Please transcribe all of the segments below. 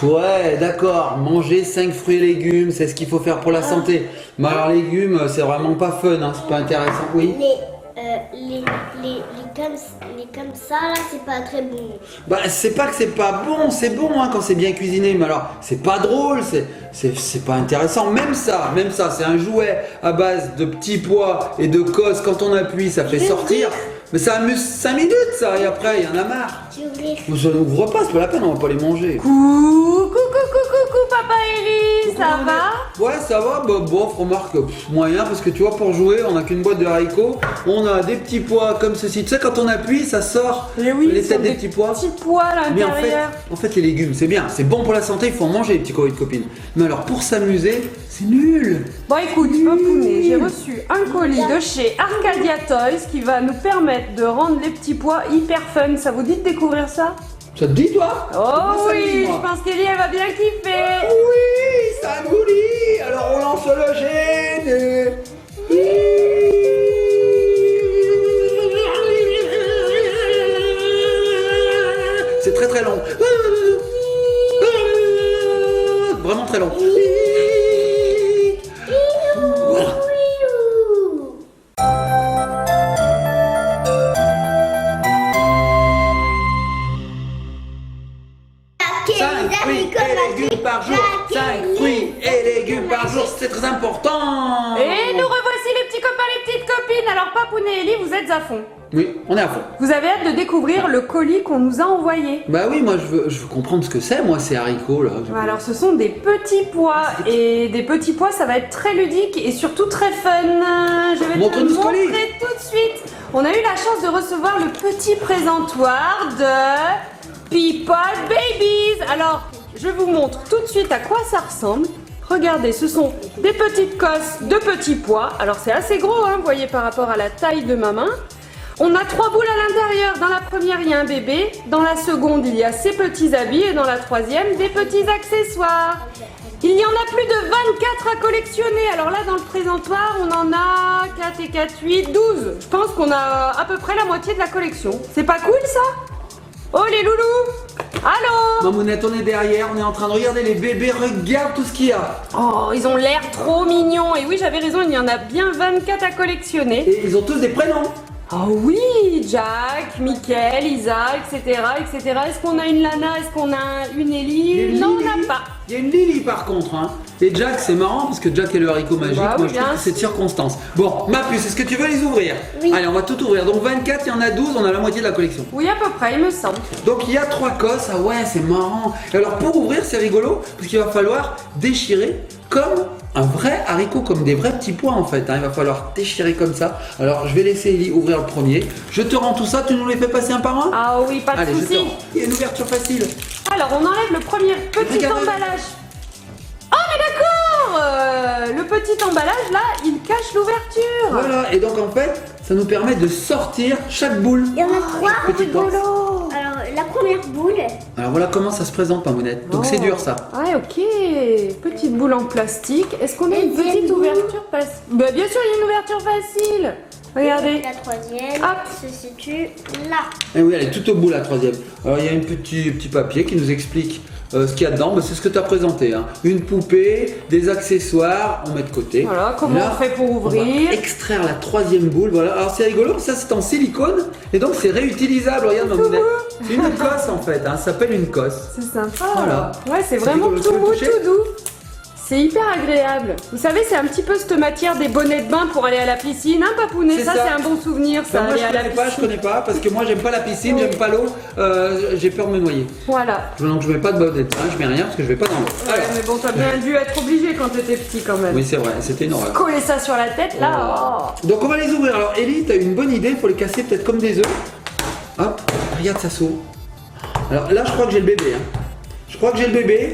Ouais, d'accord, manger 5 fruits et légumes, c'est ce qu'il faut faire pour la santé. Mais alors légumes, c'est vraiment pas fun, hein, c'est pas intéressant. Oui. Les comme ça, là, c'est pas très bon. Bah c'est pas que c'est pas bon, c'est bon hein, quand c'est bien cuisiné, mais alors c'est pas drôle, c'est pas intéressant. Même ça, c'est un jouet à base de petits pois et de cosses. Quand on appuie, ça fait sortir. Mais ça amuse 5 minutes ça, et après il y en a marre. Je n'ouvre pas, c'est pas la peine, on va pas les manger. Coucou, Papa Eli, ça va? Ouais, ça va, bah, bof, remarque, moyen, parce que tu vois, pour jouer, on n'a qu'une boîte de haricots, on a des petits pois comme ceci. Tu sais, quand on appuie, ça sort les têtes des petits pois. Petits pois à l'intérieur. Mais en fait, les légumes, c'est bien, c'est bon pour la santé, il faut en manger, les petits copines. Mais alors, pour s'amuser, c'est nul. Bon, écoute, Papounet, j'ai reçu un colis de chez Arcadia Toys qui va nous permettre de rendre les petits pois hyper fun. Ça vous dit de découvrir ça? Ça te dit, toi? Oh oui, je pense qu'Eli, elle va bien kiffer. Oui, ça nous dit. Alors, on lance le gène. C'est très très long. Vraiment très long. Voilà. 5 fruits et légumes par jour. 5 fruits et légumes par jour, c'est très important. Et nous revoici les petits copains, les petites copines. Alors Papounet et Eli, vous êtes à fond. Oui, on est à fond. Vous avez hâte de découvrir le colis qu'on nous a envoyé. Bah oui, moi je veux comprendre ce que c'est, moi ces haricots là. Alors ce sont des petits pois. Et des petits pois, ça va être très ludique et surtout très fun. Je vais te le Montre-nous ce colis. montrer tout de suite. On a eu la chance de recevoir le petit présentoir de People Babies. Alors, je vous montre tout de suite à quoi ça ressemble. Regardez, ce sont des petites cosses de petits pois. Alors c'est assez gros, hein, vous voyez, par rapport à la taille de ma main. On a 3 boules à l'intérieur. Dans la première, il y a un bébé. Dans la seconde, il y a ses petits habits. Et dans la troisième, des petits accessoires. Il y en a plus de 24 à collectionner. Alors là, dans le présentoir, on en a 4 et 4, 8, 12. Je pense qu'on a à peu près la moitié de la collection. C'est pas cool, ça? Oh, les loulous! Allô? Mamounette, on est derrière, on est en train de regarder les bébés, regarde tout ce qu'il y a. Oh, ils ont l'air trop mignons. Et oui, j'avais raison, il y en a bien 24 à collectionner. Et ils ont tous des prénoms. Oh oui, Jack, Mickaël, Isa, etc., etc. Est-ce qu'on a une Lana? Est-ce qu'on a une Ellie? Non, on n'a pas. Il y a une Lily par contre, hein. Et Jack, c'est marrant parce que Jack est le haricot magique. Bah moi oui, je trouve que c'est de circonstance. Bon, ma puce, est-ce que tu veux les ouvrir? Oui. Allez, on va tout ouvrir. Donc 24, il y en a 12, on a la moitié de la collection. Oui, à peu près, il me semble. Donc il y a 3 cosses, ah ouais, c'est marrant. Et alors pour ouvrir, c'est rigolo parce qu'il va falloir déchirer comme un vrai haricot, comme des vrais petits pois en fait, hein. Il va falloir déchirer comme ça. Alors je vais laisser Ellie ouvrir le premier. Je te rends tout ça, tu nous les fais passer un par un? Ah oui, pas de Allez, je te soucis. rends. Il y a une ouverture facile. Alors, on enlève le premier petit Regarde. emballage. Oh, mais d'accord, le petit emballage, là, il cache l'ouverture. Voilà, et donc en fait, ça nous permet de sortir chaque boule. Il y en a 3. Petite box. Alors, la première boule. Alors voilà comment ça se présente, Mamounette. Donc c'est dur ça. Ouais, ok. Petite boule en plastique. Est-ce qu'on a une Deuxième petite boule. ouverture facile? Bah, bien sûr, il y a une ouverture facile. Regardez. La troisième Hop. se situe là. Et oui, elle est tout au bout la troisième. Alors il y a un petit papier qui nous explique ce qu'il y a dedans. Bah, c'est ce que tu as présenté, hein. Une poupée, des accessoires, on met de côté. Voilà, comment Là, on fait pour on ouvrir? va extraire la troisième boule. Voilà. Alors c'est rigolo, ça c'est en silicone et donc c'est réutilisable. Regarde Mamounette. C'est une cosse en fait, hein. Ça s'appelle une cosse. C'est sympa. Voilà. Ouais, c'est C'est vraiment rigolo, tout tu veux mou, toucher tout doux. C'est hyper agréable. Vous savez, c'est un petit peu cette matière des bonnets de bain pour aller à la piscine, hein, Papounet? C'est Ça, ça. c'est un bon souvenir, ça, Bah, moi aller à la je piscine. connais pas parce que moi j'aime pas la piscine, j'aime pas l'eau, j'ai peur de me noyer. Voilà. Donc je mets pas de bonnet de bain, je mets rien parce que je vais pas dans l'eau. Ouais, Alors, mais bon, t'as bien dû être obligé quand t'étais petit quand même. oui c'est vrai, c'était une horreur. Coller ça sur la tête, là. Oh. Donc on va les ouvrir. Alors Ellie, t'as une bonne idée, il faut les casser peut-être comme des œufs. Hop, regarde ça s'ouvre. Alors là je crois que j'ai le bébé. Hein. Je crois que j'ai le bébé.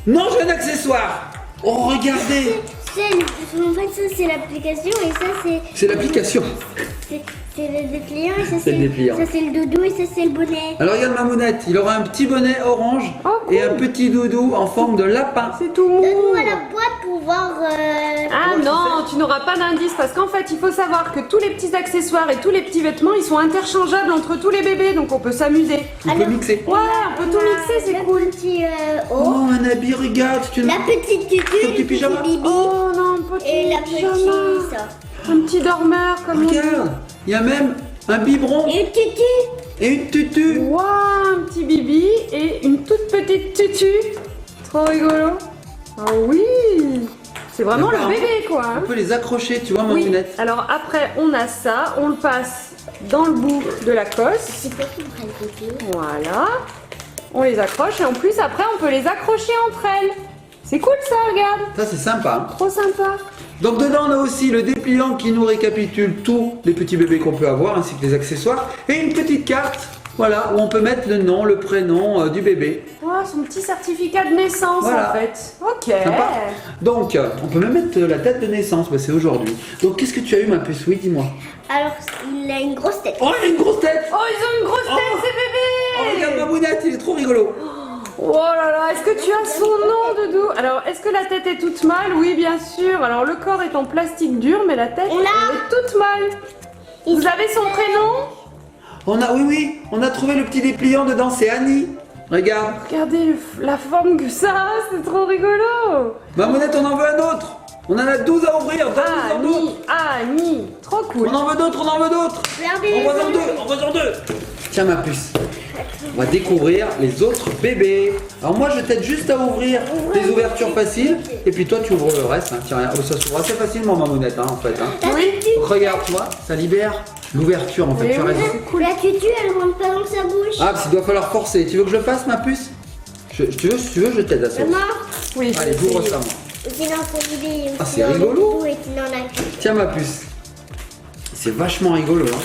Non, j'ai un accessoire. Oh regardez, En fait, ça c'est l'application et ça c'est l'application. c'est le dépliant et ça C'est le dépliant. ça c'est le doudou et ça c'est le bonnet. Alors regarde Mamounette, il aura un petit bonnet orange Oh, cool. et un petit doudou en forme de lapin. C'est tout mou. Donne-moi la boîte pour voir. Ah non, tu n'auras pas d'indice parce qu'en fait, il faut savoir que tous les petits accessoires et tous les petits vêtements, ils sont interchangeables entre tous les bébés, donc on peut s'amuser. On peut mixer. Ouais, on peut tout mixer, c'est le cool. petit Ouais, habit, regarde. La petite tutu, Ton petit pyjama. bibi. Oh non, un petit Et la pyjama. petite, ça. Un petit dormeur comme on dit. Regarde, il y a même un biberon Et une tutu. et une tutu. Waouh, un petit bibi et une toute petite tutu. Trop rigolo. Ah oui, c'est vraiment le D'accord. bébé quoi. On hein. peut les accrocher, tu vois, ma Oui. lunette. Alors après, on a ça, on le passe dans le bout de la cosse. C'est quoi qui prend le tutu? Voilà. On les accroche et en plus après, on peut les accrocher entre elles. C'est cool ça, regarde. Ça, c'est sympa. Trop sympa. Donc dedans on a aussi le dépliant qui nous récapitule tous les petits bébés qu'on peut avoir ainsi que les accessoires et une petite carte, voilà, où on peut mettre le nom, le prénom du bébé. Oh, son petit certificat de naissance Voilà. en fait. Ok. Sympa. Donc on peut même mettre la date de naissance, bah, c'est aujourd'hui. Donc qu'est-ce que tu as eu ma puce? Oui, dis-moi. Alors, il a une grosse tête. Oh, il a une grosse tête. Oh, ils ont une grosse tête Oh. ces Oh, bébés. regarde ma bounette, il est trop rigolo. Oh là là, est-ce que tu as son nom, Doudou? Alors, est-ce que la tête est toute mâle? Oui, bien sûr. Alors, le corps est en plastique dur, mais la tête On l'a. elle est toute mâle. Vous avez son prénom? Oui, on a trouvé le petit dépliant dedans, c'est Annie. Regarde. Regardez la forme que ça a, c'est trop rigolo. Ma monette, on en veut un autre. On en a 12 à ouvrir, donne-nous en d'autres. Annie, trop cool. On en veut d'autres, on en veut d'autres. Regardez les Envoie-en deux, autres. envoie-en deux. Tiens ma puce. On va découvrir les autres bébés. Alors moi je t'aide juste à ouvrir les ouvertures faciles. Et puis toi tu ouvres le reste. Hein. Tiens, oh, ça s'ouvre assez facilement ma monette en fait. Hein. Oui. Donc regarde, tu vois, ça libère l'ouverture en fait. Oui, Tu as oui, raison. c'est cool. La tutu, elle rentre pas dans sa bouche. Ah, il doit falloir forcer. Tu veux que je le fasse ma puce? Si tu veux, je t'aide à ça. Maman, Oui, Allez, c'est- j'ouvre ça moi. c'est dans son idée. Ah, c'est rigolo. Et qu'il en a plus. Tiens ma puce. C'est vachement rigolo. Hein.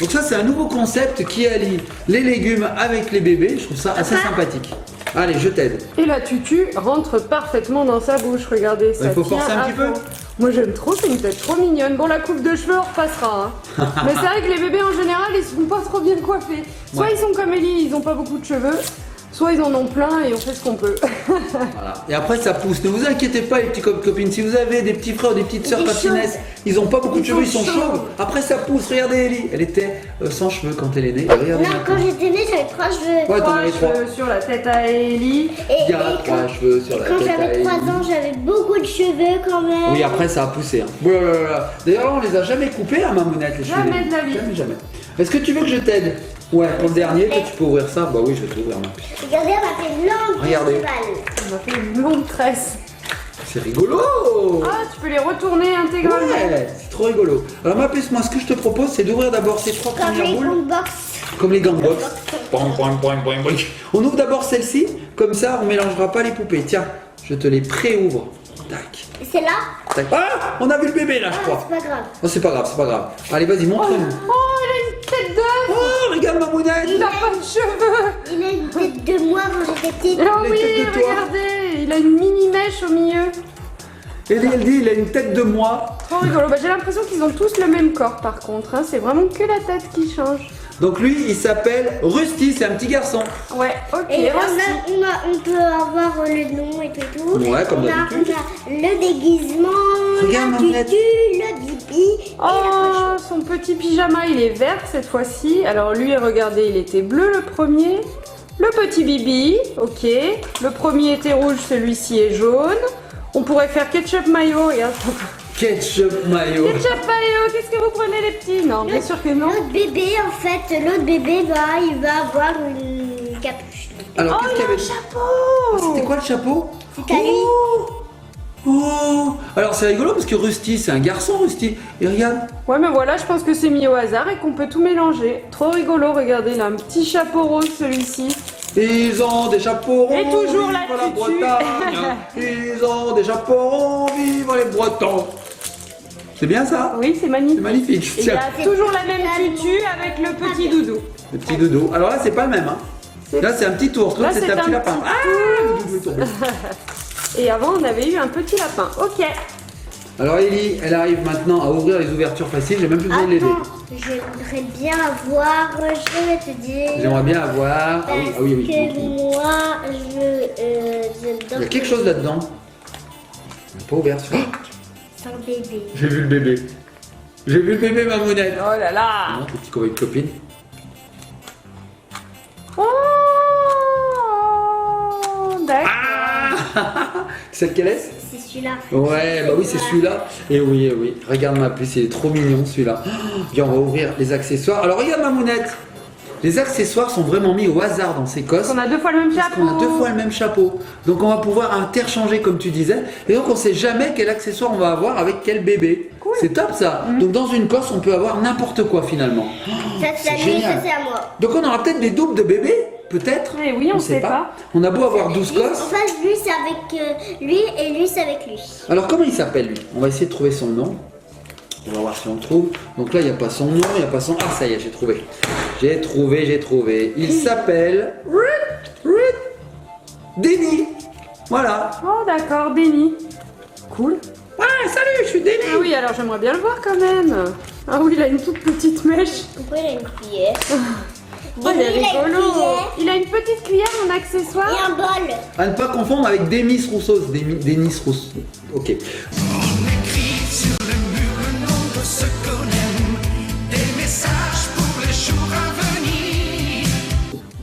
Donc ça c'est un nouveau concept qui allie les légumes avec les bébés. Je trouve ça assez sympathique. Allez, je t'aide. Et la tutu rentre parfaitement dans sa bouche, regardez ça. Il faut tient forcer un à petit peu. fond. Moi j'aime trop, c'est une tête trop mignonne. Bon, la coupe de cheveux on repassera. Hein. Mais c'est vrai que les bébés en général ils sont pas trop bien coiffés. Soit Ouais. ils sont comme Ellie, ils ont pas beaucoup de cheveux. Soit ils en ont plein et on fait ce qu'on peut. Voilà. Et après ça pousse. Ne vous inquiétez pas les petits copines. Si vous avez des petits frères ou des petites sœurs Des papinesses, ils ont pas beaucoup de Ils cheveux, ils sont sont chauves. chauves. Après ça pousse. Regardez Ellie. Elle était sans cheveux quand elle est née. Regardez Non, maintenant. quand j'étais née, j'avais 3 cheveux. Ouais, t'en 3 avais 3. cheveux sur la tête à Ellie. Il y a quand, 3 cheveux sur la quand tête. à j'avais 3 Ellie. ans, j'avais beaucoup de cheveux quand même. Oui, après ça a poussé. Hein. Blablabla. D'ailleurs, là, on les a jamais coupés à ma monette, les Jamais cheveux. de la vie. Jamais, jamais. Est-ce que tu veux que je t'aide? Ouais, pour le dernier, toi tu peux ouvrir ça. Bah oui, je vais t'ouvrir ma puce. Regardez, elle m'a fait une longue Regardez. festival. On a fait une longue tresse. C'est rigolo. Ah, tu peux les retourner intégralement. Ouais, c'est trop rigolo. Alors ma puce, moi ce que je te propose, c'est d'ouvrir d'abord ces 3 Comme premières les boules. unbox. Comme les gangbox. On ouvre d'abord celle-ci, comme ça on mélangera pas les poupées. Tiens, je te les pré-ouvre. Tac, C'est là. tac. Ah, on a vu le bébé là, je Ah, crois. c'est pas grave. Oh, c'est pas grave, c'est pas grave. Allez, vas-y, Oh, montre-nous. elle a une tête d'œuf. Oh, regarde ma mounette. Il n'a pas de cheveux. Il a une tête de moi quand j'étais petite. Oh Les oui, têtes de toi. regardez, il a une mini mèche au milieu. Elle dit, il a une tête de moi. Trop rigolo. Bah, j'ai l'impression qu'ils ont tous le même corps par contre. Hein. C'est vraiment que la tête qui change. Donc lui, il s'appelle Rusty, c'est un petit garçon. Ouais, ok. Et Rusty. on peut avoir le nom et tout. Ouais, comme d'habitude. On a le déguisement, Regarde, la Mamonette. tutu, le bibi et la Oh, son petit pyjama, il est vert cette fois-ci. Alors lui, regardez, il était bleu le premier. Le petit bibi, ok. Le premier était rouge, celui-ci est jaune. On pourrait faire ketchup mayo, regarde. Ketchup mayo. Ketchup mayo, qu'est-ce que vous prenez les petits? Non, bien sûr que non. L'autre bébé, en fait, l'autre bébé, bah, il va avoir une capuche. Alors, Oh, qu'est-ce il qu'il y a un avait chapeau. C'était quoi le chapeau? C'est à lui. Oh. Alors c'est rigolo parce que Rusty, c'est un garçon Rusty. Et regarde. Ouais, mais voilà, je pense que c'est mis au hasard et qu'on peut tout mélanger. Trop rigolo, regardez, il a un petit chapeau rose celui-ci. Ils ont des chapeaux ronds. Et toujours la vive la tutu. Bretagne. Ils ont des chapeaux ronds, vive les Bretons. C'est bien ça? Oui, c'est magnifique. C'est magnifique. Et il y Tiens, a toujours la même tutu avec le petit doudou. le petit dodo. Alors là, c'est pas le même. Hein. C'est- Là, c'est un petit ours. Là, L'autre, c'était un c'est petit un lapin. petit Ah, le doudou est tombé. Et avant, on avait eu un petit lapin. Ok. Alors Ellie, elle arrive maintenant à ouvrir les ouvertures faciles. J'ai même plus besoin de l'aider. Attends, j'aimerais bien avoir, je vais te dire. J'aimerais bien avoir. Ah oui, ah oui, oui. Parce que moi, Il y a quelque chose là-dedans. On n'a pas ouvert celui-là. C'est un bébé. J'ai vu le bébé. J'ai vu le bébé, ma monette. Oh là là. Non, petit copain de copine. Oh, d'accord. Ah Celle qu'elle est? C'est celui-là. Ouais, bah oui, c'est celui-là. Et oui, et oui. Regarde ma puce, il est trop mignon celui-là. Viens, on va ouvrir les accessoires. Alors, regarde ma mounette. Les accessoires sont vraiment mis au hasard dans ces cosses. On a 2 fois le même Parce chapeau. qu'on a 2 fois le même chapeau. Donc, on va pouvoir interchanger, comme tu disais. Et donc, on sait jamais quel accessoire on va avoir avec quel bébé. Cool. C'est top ça. Donc, dans une cosse, on peut avoir n'importe quoi finalement. Ça, c'est à lui, génial. ça, c'est à moi. Donc, on aura peut-être des doubles de bébés. Peut-être. Eh oui, on sait pas. On a beau avoir 12 Lui, en cosses. fait, lui, c'est avec lui et lui, c'est avec lui. Alors comment il s'appelle lui? On va essayer de trouver son nom. On va voir si on trouve. Donc là il n'y a pas son nom, il n'y a pas son... Ah ça y est, j'ai trouvé. J'ai trouvé. Il s'appelle... Denny. Voilà. Oh d'accord, Denny. Cool. Ouais, salut, je suis Denny. Ah oui, alors j'aimerais bien le voir quand même. Ah oui, il a une toute petite mèche. Pourquoi il a une cuillère? Oh, il est Denny, il a une rigolo. cuillère Il a une petite cuillère en accessoire. et un bol. À ne pas confondre avec Demis Rousseau. Denis Rousseau. Ok. On écrit sur le mur le nom de ce qu'on aime, des messages pour les jours à venir.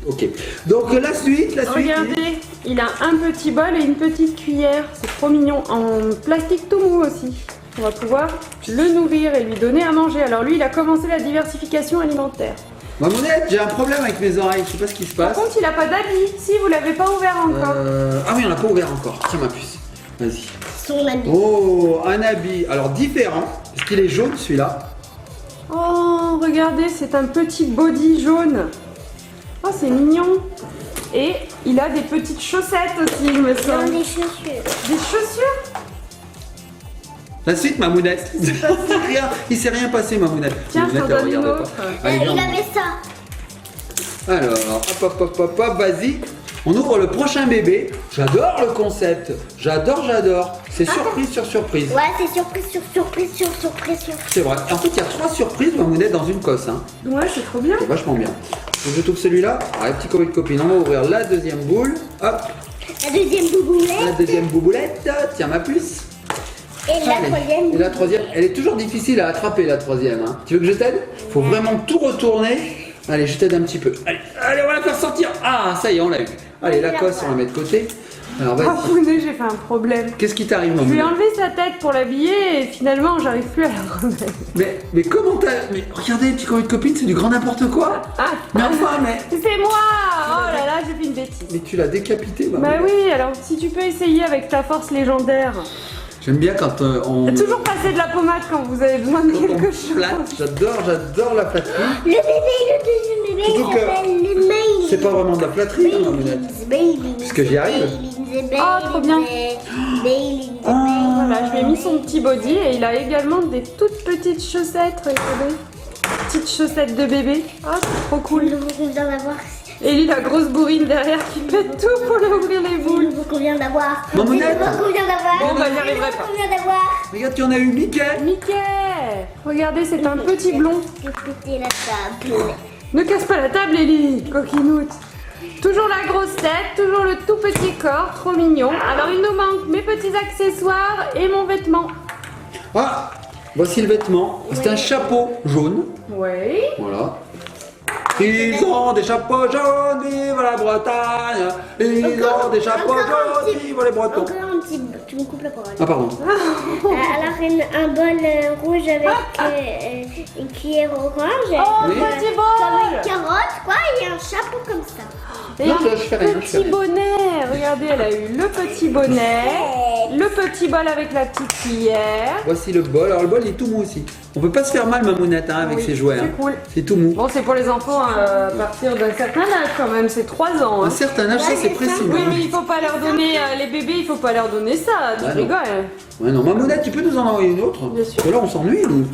Ok. Donc la suite. Regardez, il a un petit bol et une petite cuillère. C'est trop mignon. En plastique tout mou aussi. On va pouvoir le nourrir et lui donner à manger. Alors lui, il a commencé la diversification alimentaire. Mamounette, j'ai un problème avec mes oreilles. Je sais pas ce qui se Par passe. contre, il a pas d'habit. Si, vous l'avez pas ouvert encore. Ah oui, on l'a pas ouvert encore. Tiens ma puce. Vas-y. Son ami. Oh, un habit. Alors différent, parce qu'il est jaune celui-là. Oh, regardez, c'est un petit body jaune. Oh, c'est mignon. Et il a des petites chaussettes aussi, il me Dans semble. des chaussures. Des chaussures? La suite, Mamounette. Il s'est rien passé, Mamounette. Tiens, Mamounette, t'en elle donne une regardait autre. pas. Allez, Il viens, avait ça. Alors, hop, vas-y. On ouvre le prochain bébé. J'adore le concept. J'adore. C'est surprise sur surprise. Ouais, c'est surprise sur surprise sur surprise sur. C'est vrai. En fait, il y a 3 surprises, Mamounette, dans une cosse. Hein. Ouais, c'est trop bien. C'est vachement bien. Donc, je trouve celui-là. Ah, petit copain de copine. On va ouvrir la deuxième boule. Hop. La deuxième La bouboulette. deuxième bouboulette. Tiens, ma puce. Et la Allez. troisième. Et la troisième, elle est toujours difficile à attraper, la troisième. Hein. Tu veux que je t'aide? Faut vraiment tout retourner. Allez, je t'aide un petit peu. Allez, on va la faire sortir. Ah, ça y est, on l'a eu. Allez, la cosse, on la met de côté. Alors, Oh, vas-y. Pounet, j'ai fait un problème. Qu'est-ce qui t'arrive, Je lui ai maman? enlevé sa tête pour l'habiller et finalement, j'arrive plus à la remettre. Mais comment t'as... Mais regardez, petit copain de copine, c'est du grand n'importe quoi. Ah, Mais enfin, mais... c'est moi. Oh là là, j'ai fait une bêtise. Mais tu l'as décapité, maman. Bah oui, alors si tu peux essayer avec ta force légendaire. J'aime bien quand on... Toujours passer de la pommade quand vous avez besoin de quand quelque on chose. flatte. J'adore la flatterie. Le bébé, le deuxième bébé, il Surtout que s'appelle le Bailey. C'est pas vraiment de la flatterie, hein, mamounette. Parce que j'y arrive. Oh, trop bien. Bailey. Voilà, je lui ai mis son petit body et il a également des toutes petites chaussettes, regardez. Petites chaussettes de bébé. Oh, c'est trop cool. Il nous faut combien d'avoir? Et lui, la grosse bourrine derrière qui pète tout pour lui ouvrir les Il boules. nous faut combien d'avoir? Mamounette. Il nous faut combien d'avoir? Bon, bah, j'y Il nous arriverai faut pas. combien d'avoir? Regarde, tu en as eu Mickey. Mickey! Regardez, c'est un petit blond. Je vais péter la table. Ne casse pas la table, Ellie, coquinoute. Toujours la grosse tête, toujours le tout petit corps, trop mignon. Alors, il nous manque mes petits accessoires et mon vêtement. Ah, voici le vêtement. C'est un chapeau jaune. Oui. Voilà. Ils ont des chapeaux jaunes, vive la Bretagne. Ils ont des chapeaux encore un jaunes, petit- vive les Bretons. Encore un petit. Tu me coupes la parole. Ah, pardon. Alors, un bol rouge avec une cuillère orange. Oh, Oui. petit Comme bol! une carotte, quoi, et un chapeau comme ça. Et Non, un je fais rien, je fais petit rien. bonnet. Regardez, elle a eu le petit bonnet, le petit bol avec la petite cuillère. Voici le bol. Alors, le bol, il est tout mou aussi. On peut pas se faire mal, Mamounette, hein, avec Oui, ses jouets. c'est hein. cool. C'est tout mou. Bon, c'est pour les enfants à partir d'un certain âge quand même, c'est 3 ans. Un Hein. certain âge, ça, c'est précis. Oui, mais il faut pas leur donner, les bébés, il faut pas leur donner ça, tu Ah, non. rigoles. Ouais, non, Mamounette, tu peux nous en envoyer une autre? Bien sûr. Parce que là, on s'ennuie, nous.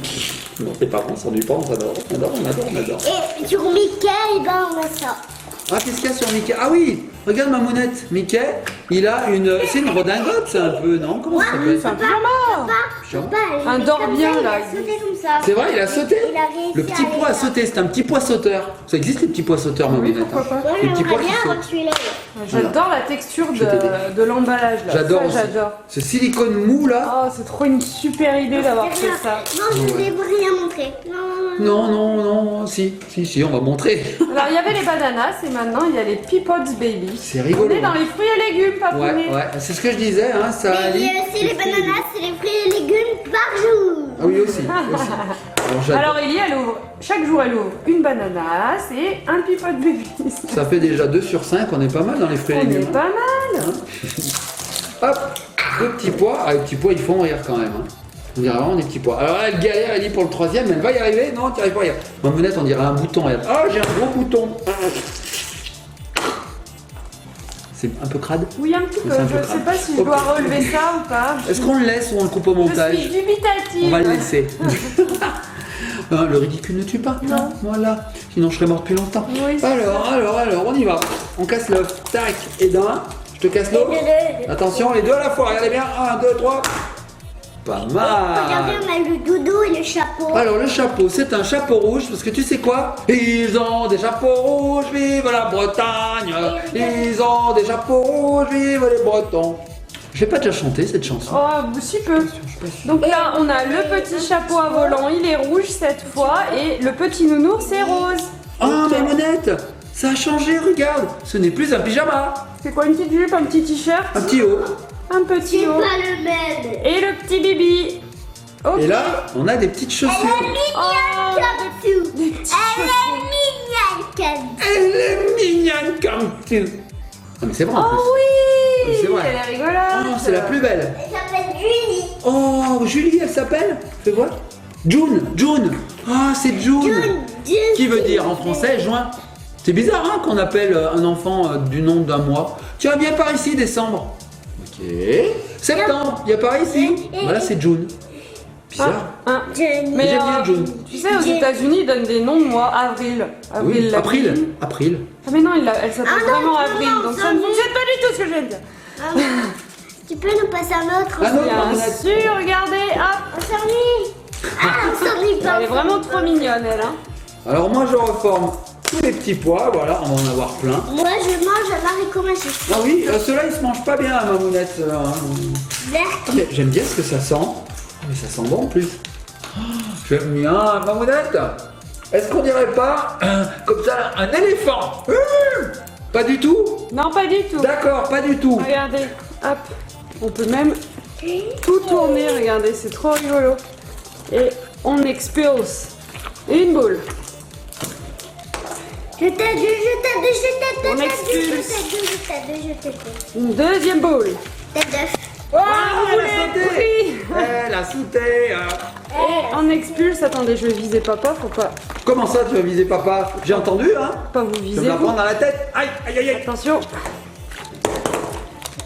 Non, c'est pas bon, on s'ennuie pas, on adore. On adore. Et sur Mickey, eh ben, on a ça. Ah, qu'est-ce qu'il y a sur Mickey? Ah oui, regarde Mamounette. Mickey, il a une... C'est une redingote, c'est un peu, non? Comment ça s'appelle? C'est un pyjama. Pyjama. Papa, Un il fait dors comme bien, ça, il là. a sauté comme ça. C'est vrai, il a sauté. Il a réussi Le petit à pois a aller là. sauté, c'est un petit pois sauteur. Ça existe les petits pois sauteurs, ma Oui, mounette, pourquoi pas. Moi, Les petits pois j'aimerais qui bien avoir sautent. celui-là. J'adore la texture Je vais t'aider. de l'emballage là. J'adore Ça, aussi. j'adore. Ce silicone mou là. Oh, c'est trop une super idée d'avoir fait ça. Non, je ne vais rien montrer. Non. Non, si, on va montrer. Alors, il y avait les bananas et maintenant il y a les Peapods Baby. C'est rigolo. On est dans les fruits et légumes, papounet. Ouais, c'est ce que je disais, hein, ça Mais il y allie a aussi les bananas et les fruits et légumes par jour. Ah oui, aussi. Alors, j'adore. Alors, Ellie, elle ouvre, chaque jour, elle ouvre une bananas et un Peapod Baby. Ça fait déjà 2 sur 5, on est pas mal dans les fruits et On est légumes. pas mal. Hop, 2 petits pois. Ah, les petits pois, ils font rire quand même. Hein. On dirait vraiment des petits pois. Alors là, elle galère, elle dit pour le 3e, elle va y arriver. Non, tu n'y arrives pas. Regarde. Ma monette, on dirait un bouton. Regarde. Ah, j'ai un gros bouton. C'est un peu crade. Oui, un petit peu. C'est un peu Je sais crade. pas si je dois relever ça ou pas. Est-ce qu'on le laisse ou on le coupe au Je montage? suis dubitative. On va le laisser. Hein, le ridicule ne tue pas. Non. Voilà. Sinon, je serais mort depuis longtemps. Oui, c'est Alors, on y va. On casse l'œuf. Tac. Et d'un. Je te casse l'autre. Attention, les deux à la fois. Regardez bien. 1, 2, 3. Pas Regardez, mal. on a le doudou et le chapeau. Alors, le chapeau, c'est un chapeau rouge. Parce que tu sais quoi? Ils ont des chapeaux rouges. Vive la Bretagne. Ils ont des chapeaux rouges. Vive les Bretons. J'ai pas déjà chanté cette chanson. Oh, si peu. Donc là, on a le petit chapeau à volant, il est rouge cette fois, et le petit nounours, c'est rose. Ah, Ok. ma monette, ça a changé, regarde. Ce n'est plus un pyjama. C'est quoi, une petite jupe, un petit t-shirt, Un petit haut. un petit C'est haut, pas le même. et le petit bibi. Ok. Et là, on a des petites chaussures. Oh, Comme tout. des petites Elle chaussures. est mignonne comme Elle est mignonne comme tu. Ah, mais c'est vrai en Oh plus. oui, C'est vrai. elle est rigolote. Oh, c'est la plus belle. Elle s'appelle Julie. Oh, Julie, elle s'appelle. Fais voir. June. Ah, c'est June. Qui veut dire en français juin. C'est bizarre hein, qu'on appelle un enfant du nom d'un mois. Tiens, viens par ici, décembre. Ok. Septembre, viens par ici. Voilà, c'est June. Bizarre. Hein. Julie. Mais J'aime bien June. tu sais, aux États-Unis, ils donnent des noms de mois. Avril. Oui, Lavigne. April. Ah, mais non, elle s'appelle Ah non, vraiment non, Avril, non, donc ça ça ne me- fonctionne pas du tout ce que je viens de dire. Ah, tu peux nous passer un autre Ah non, Bien Marmonette. sûr, regardez, hop. On s'ennuie. Ah, on s'ennuie pas. Elle est vraiment trop mignonne, elle. Hein. Alors moi, je reforme tous les petits pois. Voilà, on va en avoir plein. Moi, je mange un haricot magique. Ah oui, ceux-là, ils se mangent pas bien, ma mounette. Ceux-là, hein. Vert. J'aime bien ce que ça sent. Mais ça sent bon en plus. Oh, j'aime bien, ma mounette. Est-ce qu'on dirait pas, comme ça, un éléphant? Pas du tout? Non, pas du tout. D'accord, pas du tout. Regardez, hop. On peut même tout tourner, regardez, c'est trop rigolo. Et on expulse une boule. Je t'aide, On expulse. je t'aide. Une deuxième boule. Tête d'œuf. Ah, on elle a est sauté. pris. Elle a sauté. Et on expulse, attendez, je vais viser papa, faut pas Comment ça, tu vas viser papa? J'ai entendu, hein? vous Je vais me viser. la vous. prendre dans la tête. Aïe, aïe, aïe, aïe. Attention.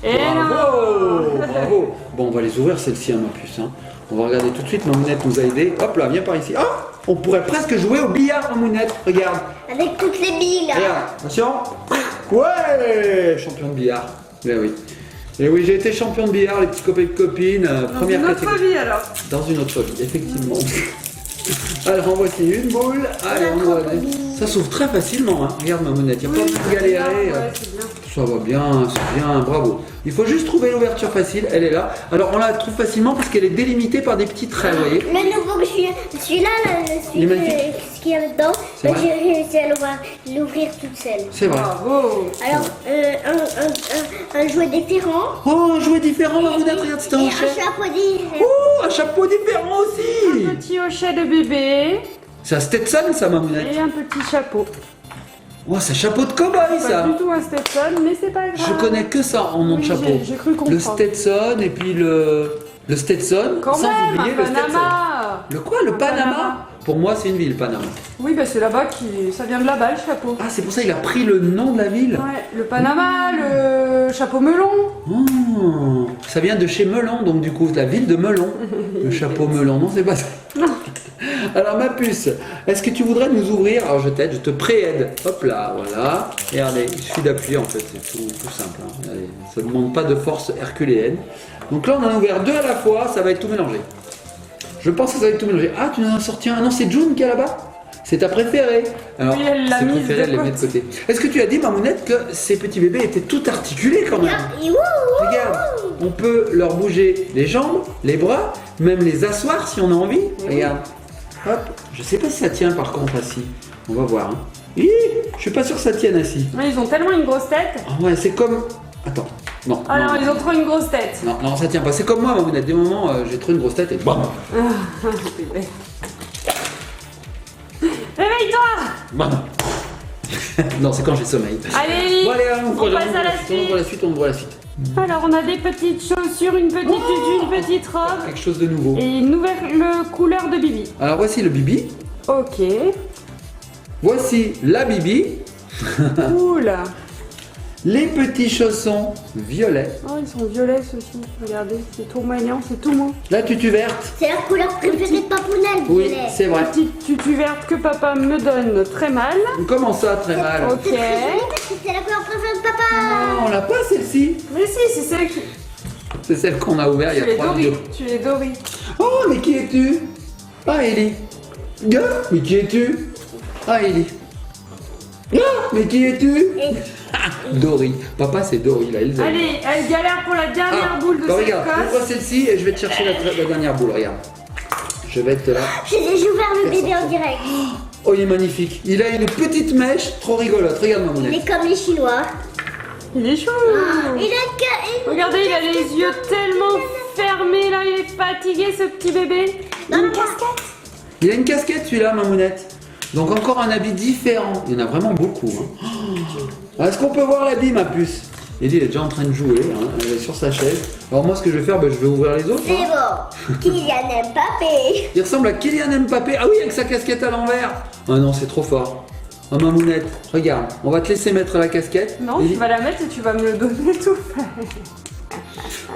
Et non. Bravo. Bon, on va les ouvrir celles-ci, hein, ma puce. Hein. On va regarder tout de suite. Mamounette nous a aidé. Hop là, viens par ici. Ah, on pourrait presque jouer au billard, Mamounette. Regarde. Avec toutes les billes là. Regarde. Attention. Ouais, champion de billard. Eh oui. Et oui, j'ai été champion de billard, les petits copains et copines. Dans Première une autre catégorie. vie alors. Dans une autre vie, effectivement. Alors, en voici une boule. Allez, on va aller. Ça s'ouvre très facilement. Hein. Regarde, Mamounette. Il n'y a pas besoin de galérer. Ouais, c'est bien. Ça va bien, c'est bien, bravo. Il faut juste trouver l'ouverture facile, elle est là. Alors on la trouve facilement parce qu'elle est délimitée par des petits traits, vous voyez. Le nouveau que celui-là, Il est magnifique. ce qu'il y a dedans, C'est vrai. j'ai réussi à l'ouvrir toute seule. C'est vrai. Bravo. Alors, un jouet différent Oh, un jouet différent, Mamounette, regarde, c'est un et un hochet. chapeau différent. Oh, un chapeau différent aussi. Petit hochet de bébé C'est un Stetson, ça, Mamounette. et un petit chapeau. Oh, c'est un chapeau de cow-boy, Pas ça. du tout un Stetson, mais c'est pas grave. Je connais que ça en nom de Oui, chapeau. j'ai cru Le comprendre. Stetson et puis le Stetson, Quand sans même, oublier un le Stetson. Panama. Le quoi, le Un Panama? Panama. Pour moi, c'est une ville, Panama. Oui, bah c'est là-bas qui, ça vient de là-bas le chapeau. Ah, c'est pour ça qu'il a pris le nom de la ville. Ouais, le Panama, le chapeau melon. Oh, ça vient de chez Melon, donc du coup, la ville de Melon. Le chapeau Melon, non, c'est pas ça. Alors, ma puce, est-ce que tu voudrais nous ouvrir? Alors, je t'aide, je te pré-aide. Hop là, voilà. Regardez, il suffit d'appuyer en fait, c'est tout simple. Hein. Allez, ça ne demande pas de force herculéenne. Donc là, on en a ouvert deux à la fois, ça va être tout mélangé. Je pense que ça va être tout mélangé. Ah, tu nous en as sorti un. Ah non, c'est June qui est là-bas. C'est ta préférée. Alors, Oui, elle l'a c'est mise préféré, de elle les met de côté. Est-ce que tu as dit, Mamounette, que ces petits bébés étaient tout articulés quand même? Et wouh, Regarde, on peut leur bouger les jambes, les bras, même les asseoir si on a envie. Regarde. Hop. Je sais pas si ça tient par contre assis. On va voir. Hein. Hi, je suis pas sûr que ça tienne assis. Ouais, ils ont tellement une grosse tête. Ah ouais, c'est comme. Attends. Non. Ah non, non, ils ont trop une grosse tête. non, non, ça tient pas. C'est comme moi, Mamounette. Des moments, j'ai trop une grosse tête et bam. Bébé. Réveille-toi. Bam. Non, c'est quand j'ai sommeil. Allez, Lily, Bon, allez, on passe à la On ouvre la suite, on ouvre la suite. Alors, on a des petites chaussures, une petite tutu, une petite robe Quelque chose de nouveau. et une nouvelle couleur de Bibi. Alors voici le Bibi. Ok. Voici la Bibi. Oula. Les petits chaussons violets. Oh, ils sont violets ceux-ci. Regardez, c'est tout mignon, c'est tout mou. La tutu verte. c'est la couleur préférée de Papounel. Oui, violet. c'est vrai. Petite tutu verte que papa me donne très mal. Comment ça, très mal? Ok. C'est très joli parce que c'est la couleur préférée de papa. Ah, on l'a pas celle-ci. Mais si, c'est celle qui. C'est celle qu'on a ouverte il y Tu a les 3 doris. vidéos. Tu les doris. Oh, mais qui es-tu? Ah, Ellie. Ah, mais qui es-tu? Ah, Ellie. Ah, mais qui es-tu? Dory. Papa, c'est Dory, là. Elsa. Allez, elle galère pour la dernière boule de bah, cette regarde, ouvre cosse. celle-ci et je vais te chercher la dernière boule, regarde. Je vais être là. J'ai ouvert le bébé en direct. Oh, il est magnifique. Il a une petite mèche trop rigolote. Regarde, ma Il monnaie. est comme les Chinois. Il est chou. Il a Regardez, il a les yeux tellement fermés là, il est fatigué ce petit bébé. une casquette. Il a une casquette, celui-là, ma mounette. Donc, encore un habit différent. Il y en a vraiment beaucoup. Hein. Oh. Est-ce qu'on peut voir l'habit, ma puce? Eddie, elle est déjà en train de jouer. Hein. Elle est sur sa chaise. Alors, moi, ce que je vais faire, je vais ouvrir les autres. C'est Hein. bon. Kylian Mbappé. Il ressemble à Kylian Mbappé. Ah oui, avec sa casquette à l'envers. Ah non, c'est trop fort. Oh, ma mounette, regarde. On va te laisser mettre la casquette. Non, Eddie. tu vas la mettre et tu vas me le donner tout fait.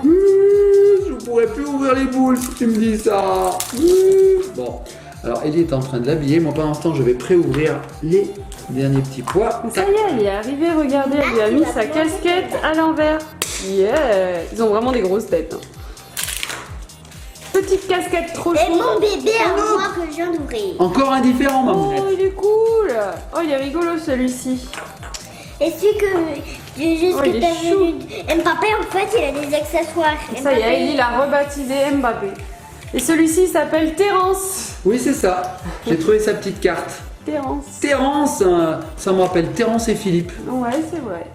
Je pourrais plus ouvrir les boules si tu me dis ça. Bon, alors Ellie est en train de l'habiller. Moi, pendant ce temps, je vais préouvrir les derniers petits pois. Ça y est, elle y est arrivée, regardez, elle lui a mis sa casquette à l'envers. Yeah. Ils ont vraiment des grosses têtes. Hein. Petite casquette trop Et chou. mon bébé à moi que je viens d'ouvrir. Encore un différent, ma Oh, mounette. il est cool. Oh, il est rigolo celui-ci. Et celui que juste Oh, que il est t'as chou. vu, Mbappé en fait il a des accessoires. Ça y est, Mbappé, Ellie l'a rebaptisé Mbappé. Et celui-ci s'appelle Terence. Oui, c'est ça. J'ai trouvé sa petite carte. Terence. Terence, ça me rappelle Terence et Philippe. Ouais, c'est vrai.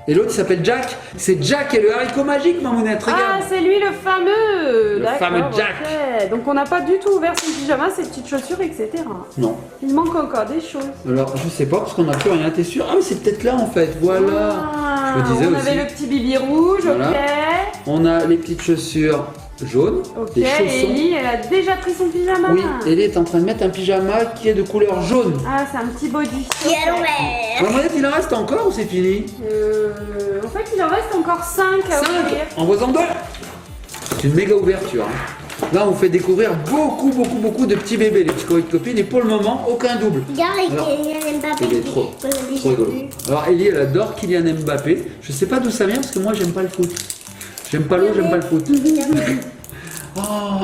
Et l'autre, il s'appelle Jack. C'est Jack et le haricot magique, ma mounette. Ah, Regarde. c'est lui le fameux. Le D'accord, fameux Jack. ok. Donc on n'a pas du tout ouvert son pyjama, ses petites chaussures, etc. Non. Il manque encore des choses. Alors, je sais pas, parce qu'on n'a plus rien. T'es sûr? Ah, mais c'est peut-être là, en fait. Voilà. Ah, Je me disais on aussi. avait le petit bibi rouge, Voilà. ok. On a les petites chaussures jaunes. Ok, Les chaussons. Ellie, elle a déjà pris son pyjama. Oui, Ellie est en train de mettre un pyjama qui est de couleur jaune. Ah, c'est un petit body. qui est à l'envers. Ma mounette, il en reste encore ou c'est fini? En fait, il en reste encore 5 à 5. ouvrir. Envoie-en 2. C'est une méga ouverture. Hein. Là, on vous fait découvrir beaucoup de petits bébés, les petits copains de copines. Et pour le moment, aucun double. Regarde avec Alors, Kylian Mbappé. il est trop qu'on a déjà rigolo. vu. Alors, Ellie, elle adore Kylian Mbappé. Je sais pas d'où ça vient parce que moi, j'aime pas le foot. J'aime pas l'eau, j'aime pas le foot. Oh,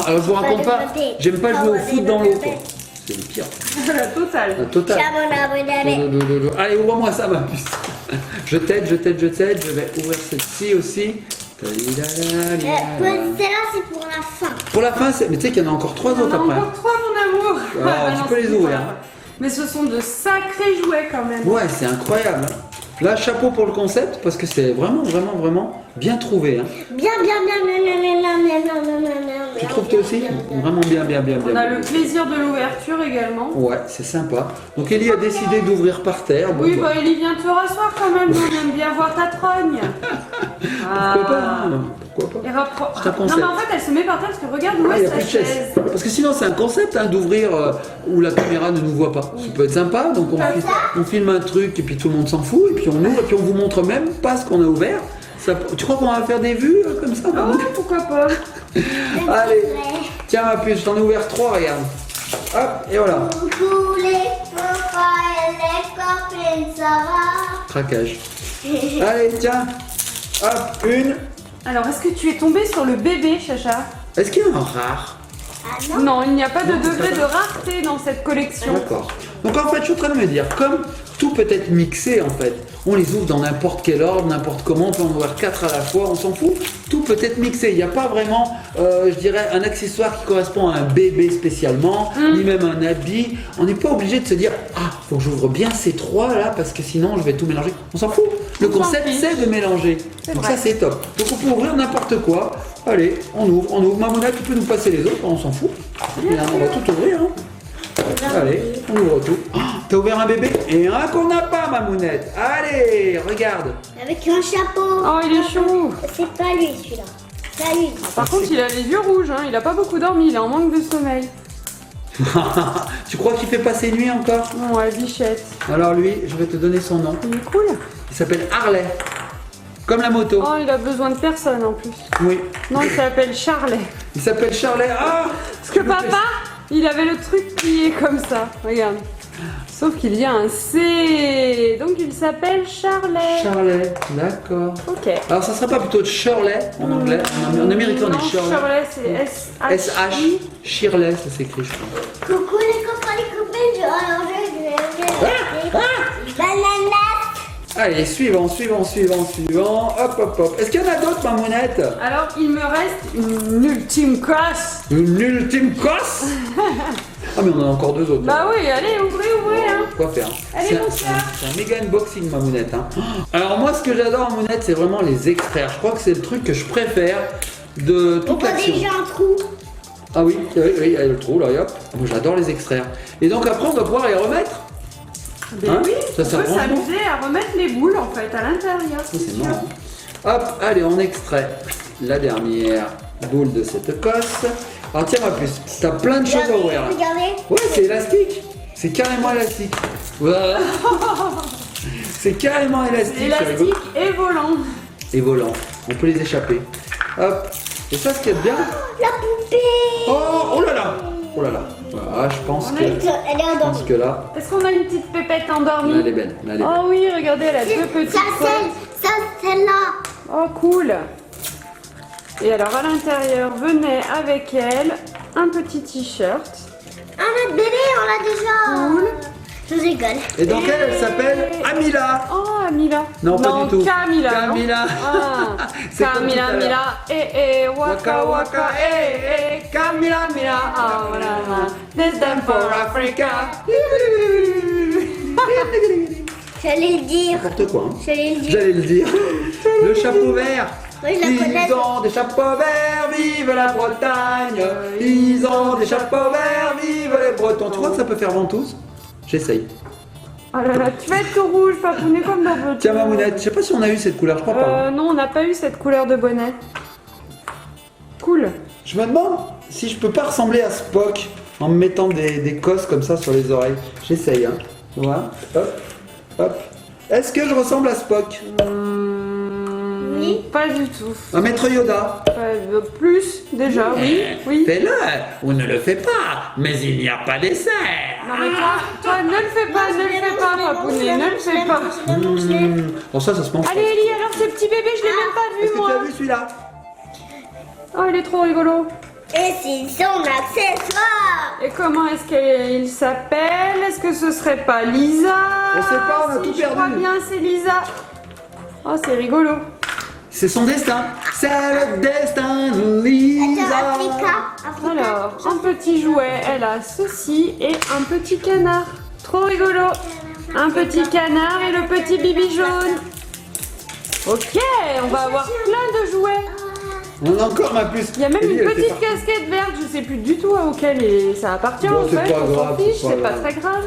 alors je vous raconte pas, j'aime pas jouer au foot dans l'eau, quoi. C'est le pire. La totale. La totale. Chabonabonabé. Allez, ouvre-moi ça, ma puce. Je t'aide. Je vais ouvrir celle-ci aussi. Celle-là c'est pour la fin. Pour la fin, mais tu sais qu'il y en a encore 3 Il y en autres a après. encore 3, mon amour. Ah, Ah, tu non, peux c'est les plus ouvrir, pas hein. vrai. Mais ce sont de sacrés jouets quand même. Ouais, c'est incroyable. Hein. Là, chapeau pour le concept parce que c'est vraiment bien trouvé. Hein. Bien. Tu trouves toi aussi? Vraiment bien. On a le plaisir de l'ouverture également. Ouais, c'est sympa. Donc Ellie a décidé d'ouvrir par terre. Bon, Oui, bah, bah Ellie, viens te rasseoir quand même, nous, on aime bien voir ta trogne. pourquoi pas? Hein, pourquoi pas? Et repro- C'est un Non, concept. mais en fait, elle se met par terre parce que regarde où Ah, il n'y est a plus sa de chaise. chaise. Parce que sinon, c'est un concept hein, d'ouvrir où la caméra ne nous voit pas. Ça peut être sympa. Donc, on filme un truc et puis tout le monde s'en fout. Et puis on ouvre et puis on vous montre même pas ce qu'on a ouvert. Ça, tu crois qu'on va faire des vues comme ça? Ah ouais, pourquoi pas. Allez, tiens ma puce, je t'en ai ouvert 3, regarde. Hop, et voilà. Coucou les copains et les copines, ça va? Craquage. Allez, tiens. Hop, une. Alors, est-ce que tu es tombé sur le bébé, Chacha? Est-ce qu'il y a un rare? Ah non. Non, il n'y a pas de Non, c'est degré pas de ça. rareté dans cette collection. D'accord. Donc en fait, je suis en train de me dire, comme tout peut être mixé en fait, on les ouvre dans n'importe quel ordre, n'importe comment, on peut en ouvrir 4 à la fois, on s'en fout, tout peut être mixé. Il n'y a pas vraiment, je dirais, un accessoire qui correspond à un bébé spécialement, ni même un habit. On n'est pas obligé de se dire, ah, faut que j'ouvre bien ces 3 là, parce que sinon je vais tout mélanger. On s'en fout. Le On s'en concept, fiche. c'est de mélanger. C'est Donc vrai. ça, c'est top. Donc on peut ouvrir n'importe quoi. Allez, on ouvre. Mamouna, tu peux nous passer les autres, on s'en fout. Et là, on va tout ouvrir. Hein. Allez, on ouvre tout. Oh, t'as ouvert un bébé et un qu'on n'a pas, Mamounette. Allez, regarde. Avec un chapeau. Oh, il est chou. C'est pas lui celui-là. C'est pas lui. Par contre, il a les yeux rouges, hein. Il a pas beaucoup dormi, il est en manque de sommeil. Tu crois qu'il fait pas ses nuits encore? Bon, la bichette. Alors lui, je vais te donner son nom. Il est cool. Il s'appelle Harley. Comme la moto. Oh, il a besoin de personne en plus. Oui. Non, il s'appelle Charlet. Il s'appelle Charlie. Ah, Parce que papa, il avait le truc plié comme ça. Regarde. Sauf qu'il y a un C. Donc il s'appelle Charlet. Charlie, d'accord. Ok. Alors ça serait pas plutôt Shirley en anglais? En américain on Non, dit Shirley. Charlet, c'est S-H-I. S-H. Shirley, ça s'écrit, je crois. Coucou les copains, les copines. Banana. Allez, suivant. Hop. Est-ce qu'il y en a d'autres, Mamounette? Alors, il me reste une ultime casse. Une ultime cosse. Ah mais on en a encore 2 autres. Bah oui, allez, ouvrez, hein. Quoi faire? Allez, C'est mon cher. un méga unboxing, Mamounette. Hein. Alors moi, ce que j'adore, Mamounette, c'est vraiment les extraire. Je crois que c'est le truc que je préfère de toute Pourquoi l'action. déjà un trou? Ah oui, il y a le trou là, hop. Moi, j'adore les extraire. Et donc après, on va pouvoir les remettre. Ben Hein oui, Ça on sert peut vraiment. s'amuser à remettre les boules en fait à l'intérieur. Ça, c'est marrant. Hop, allez, on extrait la dernière boule de cette cosse. Alors tiens, ma puce, t'as plein de choses à ouvrir là. Regardez. Ouais, c'est élastique. C'est carrément élastique. Voilà. C'est carrément élastique. C'est c'est rigolo. élastique et volant. Et volant. On peut les échapper. Hop. Et ça, ce qui est bien. La poupée. Oh là là. Oh là là. Voilà, je pense que. Elle est endormie. que là, Est-ce qu'on a une petite pépette là, endormie? elle est belle. Là, elle est belle. Oh oui, regardez, elle a deux petites Ça, potes. celle-là. Oh cool. Et alors à l'intérieur venait avec elle un petit t-shirt. Ah, notre bébé, on l'a déjà. Cool. Je rigole. Et donc elle s'appelle Amila. Oh Amila. Non, pas du tout. Camila. non Camila. Ah, C'est comme tout à Camila, l'heure. Mila, waka waka, Camila, Mila, ah voilà, this time for Africa. J'allais le dire. N'importe quoi. Hein. J'allais le dire. J'allais le dire. Le chapeau vert. Oui, je la connais. Ils ont des chapeaux verts, vive la Bretagne. Ils ont des chapeaux verts, vive les Bretons. Tu crois que ça peut faire ventouse? J'essaye. Oh là là, tu vas être tout rouge, papounet comme dans votre. Tiens, Mamounette, je sais pas si on a eu cette couleur, je crois pas. Non, on n'a pas eu cette couleur de bonnet. Cool. Je me demande si je peux pas ressembler à Spock en me mettant des cosses comme ça sur les oreilles. J'essaye, hein. Voilà. Hop, hop. Est-ce que je ressemble à Spock? Oui. Pas du tout. Un maître Yoda? Plus, déjà, oui. Oui. Fais-le ou ne le fais pas, mais il n'y a pas d'essai. Non mais toi, ne le fais pas, ne le fais pas, papounet, ne le fais pas. Bon, ça se mange. Allez Ellie, alors ce petit bébé, je l'ai même pas Est-ce vu que tu as moi. vu celui-là? Oh, il est trop rigolo. Et c'est son accessoire. Et comment est-ce qu'il s'appelle? Est-ce que ce serait pas Lisa? On sait pas, on a Si, tout je crois perdu. bien, c'est Lisa. Oh, c'est rigolo. C'est son destin. C'est le destin de Lisa. Attends, Africa. Alors, un petit jouet, elle a ceci et un petit canard. Trop rigolo. Un petit canard et le petit bibi jaune. Ok, on va avoir plein de jouets. On a encore ma puce. Il y a même Ellie, une elle était petite partie. casquette verte, je sais plus du tout auquel ça appartient Bon, en c'est fait, pas on s'en grave, fiche, c'est pas c'est pas grave. très grave.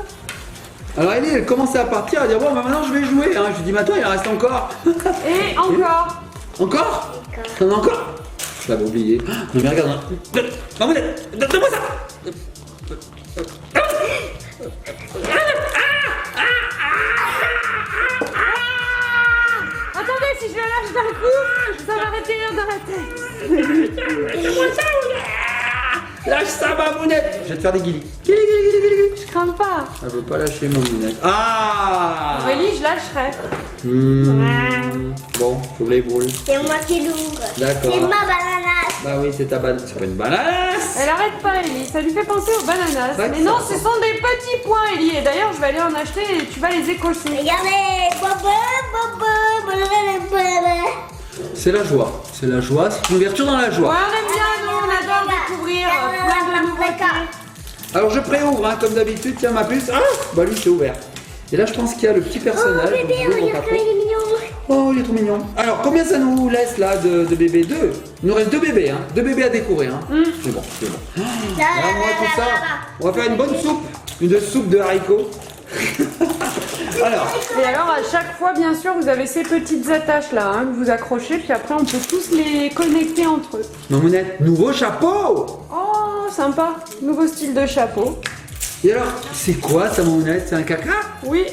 Alors Ellie, elle commençait à partir, à dire bon, bah, maintenant je vais jouer. Hein. Je lui dis, mais attends, il en reste encore. Et encore. Encore? T'en as encore? Je l'avais oublié. Non mais regarde. Donne-moi ça. Attendez, si je le lâche d'un coup, ça va m'atterrir dans la tête. Lâche ça, Mamounette. Je vais te faire des guilis. Je crains pas. Elle veut pas lâcher Mamounette. Ah. Aurélie, je lâcherai. Bon, Bon, j'ouvre les boules. C'est moi qui l'ouvre. D'accord. C'est ma banane. Bah oui, c'est ta banane. C'est pas une bananas. Elle arrête pas, Ellie. Ça lui fait penser aux bananas. Ouais, Mais ça non, ressemble. ce sont des petits points, Ellie. Et d'ailleurs, je vais aller en acheter et tu vas les écorcer. Regardez. C'est la joie. C'est la joie. C'est une ouverture dans la Ouais, joie. on aime bien, nous, on adore découvrir plein de nouveautés. Alors je préouvre hein, comme d'habitude. Tiens ma puce. Ah, bah lui c'est ouvert. Et là je pense qu'il y a le petit personnage. Oh bébé, donc je l'ouvre regarde pas comme trop. il est mignon. Oh, il est trop mignon. Alors, combien ça nous laisse là de bébés? Deux. Il nous reste deux bébés, hein. Deux bébés à découvrir. Hein. C'est bon, c'est bon. Alors, moi, tout ça, on va faire une bonne soupe. Une soupe de haricots. Alors, Et alors, à chaque fois, bien sûr, vous avez ces petites attaches là hein, que vous accrochez, puis après, on peut tous les connecter entre eux. Mamounette, nouveau chapeau. Oh, sympa. Nouveau style de chapeau. Et alors, c'est quoi ça, Mamounette? C'est un caca? Oui.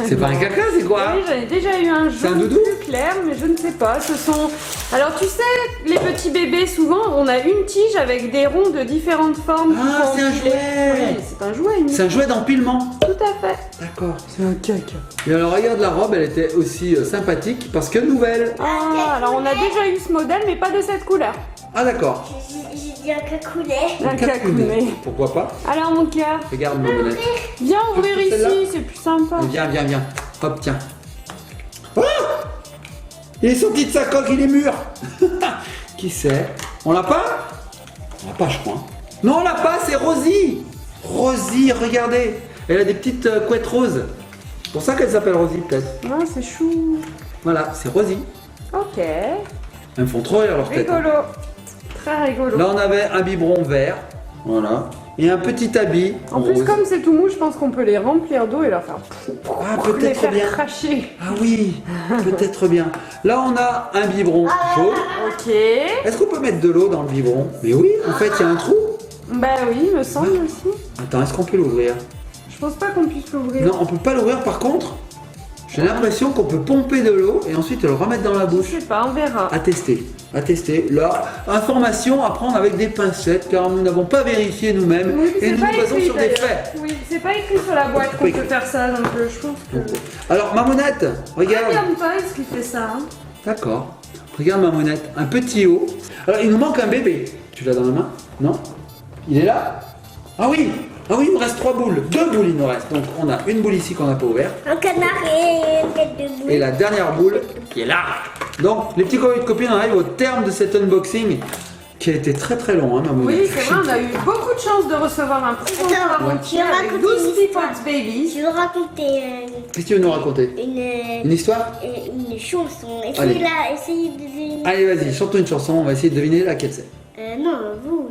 C'est pas un caca, c'est quoi? Oui, j'avais déjà eu un C'est un jaune doudou plus clair, mais je ne sais pas. Ce sont. Alors, tu sais, les petits bébés, souvent, on a une tige avec des ronds de différentes formes. qui Ah, sont c'est un empilés. jouet. Oui, c'est un jouet. Une... C'est un jouet d'empilement. Tout à fait. D'accord. C'est un caca. Et alors, regarde la robe, elle était aussi sympathique parce que nouvelle. Ah, alors on a déjà eu ce modèle, mais pas de cette couleur. Ah, d'accord. J'ai dit un cacoulet. Un cacounet. Pourquoi pas? Alors, mon cœur, Regarde, Mamounette. viens ouvrir Celle-là. ici, c'est plus sympa. Viens, viens, viens. Hop, tiens. Ah, il est sorti de sa coque, il est mûr. Qui c'est? On l'a pas? On l'a pas, je crois. Non, on l'a pas, c'est Rosie. Rosie, regardez. Elle a des petites couettes roses. C'est pour ça qu'elle s'appelle Rosie, peut-être. Ah, c'est chou. Voilà, c'est Rosie. Ok. Elles me font trop rire leur tête. Rigolo. Très rigolo. Là, on avait un biberon vert. Voilà. Et un petit habit. En plus, rose. comme c'est tout mou, je pense qu'on peut les remplir d'eau et leur faire. Ah, les peut-être faire bien. cracher. Ah oui, peut-être bien. Là, on a un biberon jaune. Ok. Est-ce qu'on peut mettre de l'eau dans le biberon? Mais oui, en fait, il y a un trou. Bah oui, il me semble aussi. Attends, est-ce qu'on peut l'ouvrir? Je pense pas qu'on puisse l'ouvrir. Non, on peut pas l'ouvrir. Par contre, j'ai l'impression qu'on peut pomper de l'eau et ensuite le remettre dans la Je bouche. sais pas, on verra. À tester. À tester. Là, information à prendre avec des pincettes car nous n'avons pas vérifié nous-mêmes Oui, mais et c'est nous pas nous basons écrit sur des d'ailleurs. faits. Oui, c'est pas écrit sur la boîte C'est qu'on pas peut écrit. faire ça, donc je pense que. Alors, Mamounette, regarde. William Toys qui fait ça. Hein. D'accord. Regarde, Mamounette, un petit haut. Alors, il nous manque un bébé. Tu l'as dans la main? Non? Il est là? Ah oui! Ah oui, il nous reste 3 boules. 2 boules, il nous reste. Donc, on a une boule ici qu'on n'a pas ouverte. Un canard et une tête de boule. Et la dernière boule qui est là. Donc, les petits copains et copines, on arrive au terme de cet unboxing qui a été très très long, hein, Mamounette. Oui, c'est vrai, on a eu beaucoup de chance de recevoir un présentoir Attends, entier tu avec racontes 12 une histoire. People's Babies. Je vais raconter Qu'est-ce que tu veux nous raconter? Une histoire? une chanson. Allez. Essayez de deviner. Allez, vas-y, chante une chanson, on va essayer de deviner laquelle c'est. Non, vous.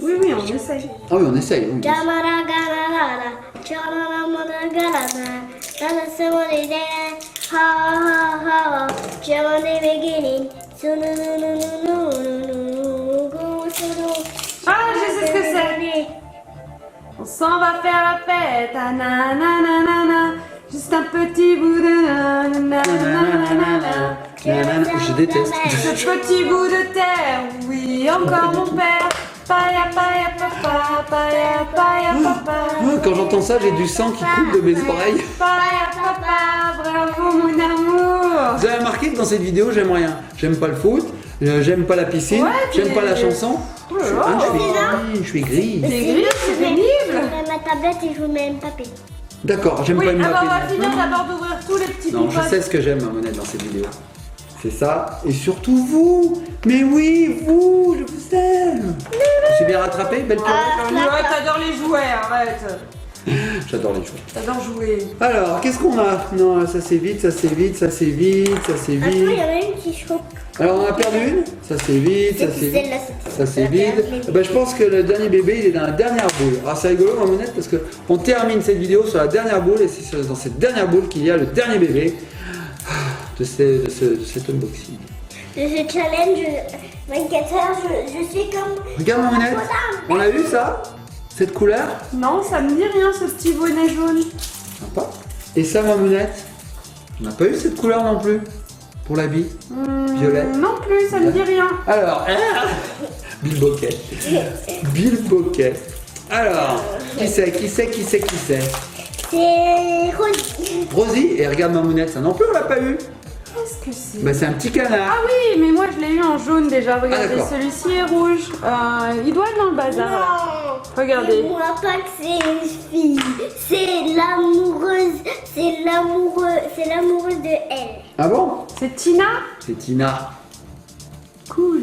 Oui, oui, on essaye. Ah oui, on essaye. oui. Gamara garara, charara mara garara, dana semone de, ha ha ha, jamane beginning, sunu nu nu nu nu nu, go sunu. Ah, je sais ce que c'est. On s'en va faire la fête, ah, na na na na na. Juste un petit bout de na na na na na na. Je déteste. Ce petit bout de terre, oui, encore mon père. Paya paya papa, paya paya papa. Ah, quand j'entends ça, j'ai du sang qui coule de mes oreilles. Paya papa, bravo mon amour. Vous avez remarqué que dans cette vidéo, j'aime rien. J'aime pas le foot, j'aime pas la piscine, Ouais, j'aime pas la mais- chanson. Oh là Je là. suis gris. C'est gris, c'est Je pénible. mets ma tablette et je vous mets un papier. D'accord, j'aime Oui, pas une alors on va mapper. finir d'abord d'ouvrir tous les petits Non, je pipotes. sais ce que j'aime, Mamounette, dans cette vidéo. C'est ça, et surtout vous. Mais oui, vous, je vous aime. Je suis bien rattrapé, belle purée. Ouais, t'adores les jouets, arrête. J'adore les jouets. T'adores jouer. Alors, qu'est-ce qu'on a? Non, ça c'est vite, ça c'est vite, ça c'est vite, ça c'est Attends, il vite. y en a une qui choque. Alors, on a perdu une? Ça c'est vite, ça c'est vite. Celle-là, c'était Ça c'est la vide. dernière. Bah, je pense que le dernier bébé il est dans la dernière boule. Alors c'est rigolo Mamounette parce que on termine cette vidéo sur la dernière boule et c'est dans cette dernière boule qu'il y a le dernier bébé de cet unboxing. De ce challenge 24 heures, je suis comme. Regarde Mamounette, on l'a vu ça? Cette couleur? Non, ça me dit rien ce petit bonnet jaune. Sympa. Et ça Mamounette? On n'a pas eu cette couleur non plus pour l'habit. Violette. Non plus, ça me dit rien. Alors, Bill Bokeh. Bill Bokeh. Alors, qui c'est? C'est Rosie. Rosie, et regarde Mamounette, ça non plus on l'a pas eu. Qu'est-ce que c'est? Bah, c'est un petit canard. Ah oui, mais moi je l'ai eu en jaune déjà. Regardez, d'accord. celui-ci est rouge. Il doit être dans le bazar. là. Non. Regardez. Dis-moi pas que c'est une fille. C'est l'amoureuse. C'est l'amoureuse de elle. Ah bon? C'est Tina? C'est Tina. Cool.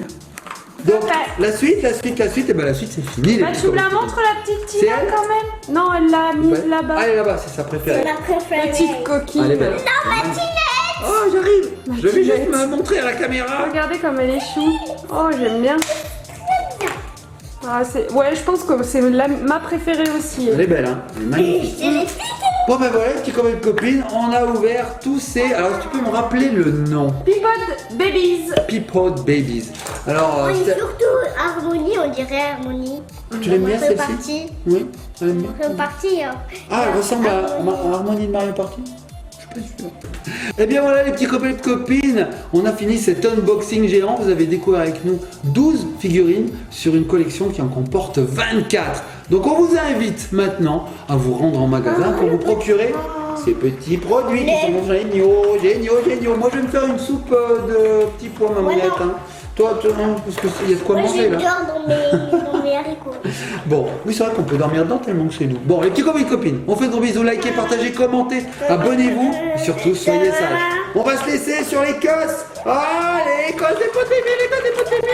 Donc, Bah, la suite, et ben la suite c'est fini. Bah, les tu me la petits montres la petite C'est Tina elle quand même? Non, elle l'a mise copains. là-bas. Ah, elle est là-bas, c'est sa C'est préférée. ma préférée. Petite coquine. Elle est belle. Non, ma tinette. Oh, j'arrive. Ma Je vais juste petite me montrer à la caméra. Regardez comme elle est chou. Oh, j'aime bien. Ah, ouais, je pense que c'est ma préférée aussi. Elle est belle, hein. Elle est magnifique. Je l'ai fait. Bon, ben voilà, les petits copains de copines, on a ouvert tous ces. Alors, tu peux me rappeler le nom? Peapod Babies. Peapod Babies. Alors, Oui, c'était- surtout Harmonie, on dirait Harmonie. tu l'aimes bien Mario celle-ci? Party. Oui, elle aime bien. Mario Party. Hein. Ah, elle ressemble à Harmonie de Mario Party? Je suis pas sûr. Eh bien voilà les petits copains et copines, on a fini cet unboxing géant. Vous avez découvert avec nous 12 figurines sur une collection qui en comporte 24. Donc on vous invite maintenant à vous rendre en magasin pour vous procurer ces petits produits qui sont géniaux. Moi je vais me faire une soupe de petits pois, ma Ouais, Mariette, non. hein. Toi, parce qu'il y a de quoi Moi, manger j'ai là. peur dans mes haricots. Bon, oui, c'est vrai qu'on peut dormir dedans tellement que c'est nous. Bon, les petits copains et copines, on fait de gros bisous, likez, partagez, commentez, abonnez-vous et surtout soyez sages. On va se laisser sur les cosses. Allez, les cosses des potes bébés, les cosses des potes bébés.